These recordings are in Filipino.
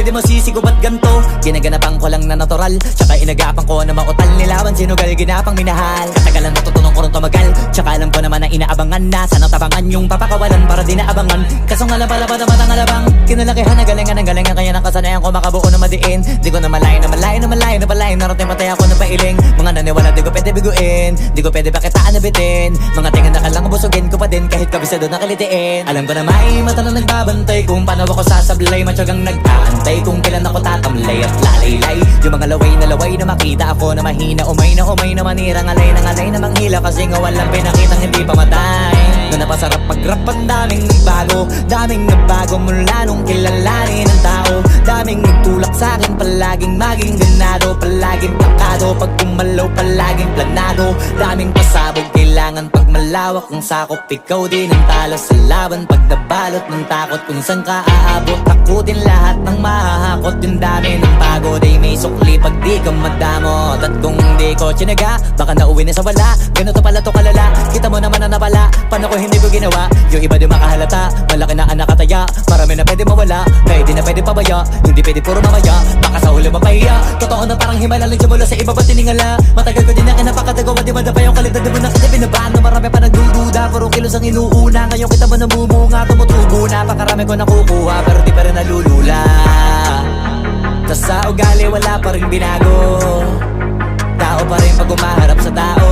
di masisigo ba't ganto? Ginaganapan ko lang na natural, tsaka inagapan ko na mautal. Nilawan sinugal, ginapang minahal. Katagalan natutunan ko rin tumagal, tsaka alam ko naman na inaabangan na. Sana tabangan yung papakawalan para di naabangan. Kaso nga lang pala ba naman ang alabang kinalakihan na galingan ng galingan, kaya nakasanayan ko makabuo na madiin. Di ko na malayo na malayo na malayo na malayo. Narating matay ako na pailing. Mga naniwala di ko pwede biguin, di ko pwede pakitaan na bitin. Mga tingan na kalang busugin ko pa din kahit kabisado na kalitiin. Alam ko na may mata na nagbabantay kung paano ako sasablay. Matyagang nag-aantay kung kailan ako tatamlay at lalaylay. Yung mga laway na makita ako na mahina, umay na manira. Ngalay na manghila kasi nga walang pinakitang hindi pa matay. Na napasarap mag-rap ang daming nagbago mula nung kilalanin ng tao. Daming nagtulak sa'kin, palaging maging ganado, palaging plakado. Pag kumalaw, palaging planado. Daming pasabog, kailangan pag malawak ang sakop. Ikaw din ang talo sa laban pag nabalot ng takot. Kung saan ka aabot, takutin lahat ng mahahakot. Yung dami ng pagod ay may sukli pag di ka madamot. At kung di ko tsinaga, baka nauwi na sa wala. Ganito pala to kalala, kita mo naman na napala. Paano ko hindi ko ginawa? Yung iba di makahalata, malaki na anak kataya. Marami na pwede mawala, kaya di na pwede pabaya. Hindi pwede puro mamaya, baka sa huli mapahiya. Totoo na parang himala lang siya mula sa iba ba tiningala. Matagal ko din na kinapakatagawa, di madapa yung kalidad. Di mo na kasi binabaan na marami pa nagdududa. Puro kilos ang inuuna, ngayon kita mo namumunga. Tumutubo na, pakarami ko nakukuha, pero di pa rin nalulula. Tas sa ugali wala pa rin binago, tao pa rin pag umaharap sa tao.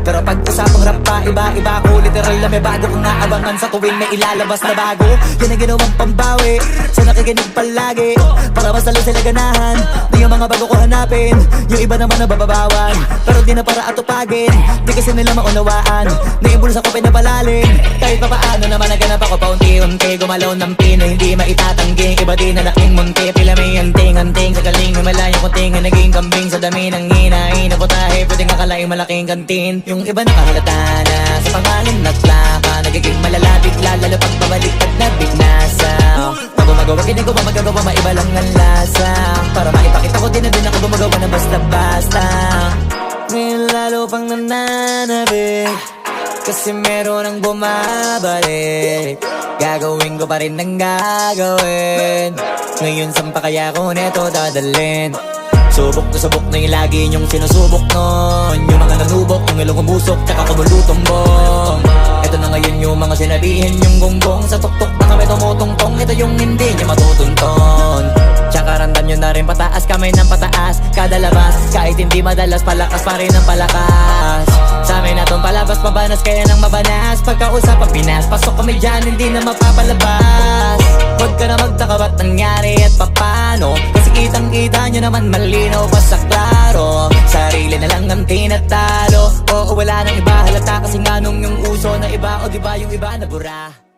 Pero pag usapang rap pa, iba-iba ko. Literal na may bago kang naabangan sa tuwing may ilalabas na bago. Yan ang ginawang pambawi sa nakikinig palagi, para mas lalo sila ganahan na yung mga bago ko hanapin. Yung iba naman nabababawan, pero di na para atupagin. Di kasi nila maunawaan na yung bulsa ko pinapalalim. Kahit pa paano naman naganap ako paunti-unti. Gumalaw ng pino, hindi maitatanggi. Iba din na laking munti, pila may anting-anting. Sa galing humalayang kunting na naging kambing. Sa dami ng hinahin na putahe, pwedeng akalaing malaking kantin. Yung iba nakahalata na sa pangalan at plaka, nagiging malala bigla, lalo pag pabaliktad na bignasa. Pag gumagawa, hindi ko ba magagawa, maiba lang ang lasa. Para maipakita ko din na din ako gumagawa na basta-basta. Ngayon lalo pang nananabik, kasi meron ang bumabalik. Gagawin ko pa rin ang gagawin. Ngayon saan pa kaya ko neto dadalhin? Subok na yung lagi niyong sinusubok nun. Yung mga nanubok, yung ilong umusok, tsaka kumulutong bong. Ito na ngayon yung mga sinabihin yung gonggong. Sa tuktok na kami tumutungtong, ito yung hindi niya matutunton. Tsaka randam nyo na rin pataas, kamay ng pataas kada labas, kahit hindi madalas, palakas pa rin ang palakas. Sa amin na tong palabas, pabanas kaya nang mabanas. Pagkausap ang Pinas, pasok kami dyan, hindi na mapapalabas. Huwag ka na magtaka ba't nangyari at papano, kasi kitang-kita nyo naman malinaw pa sa klaro. Sarili na lang ang tinatalo, oo wala nang iba halata. Kasi nga nung yung uso na iba, o diba yung iba nabura.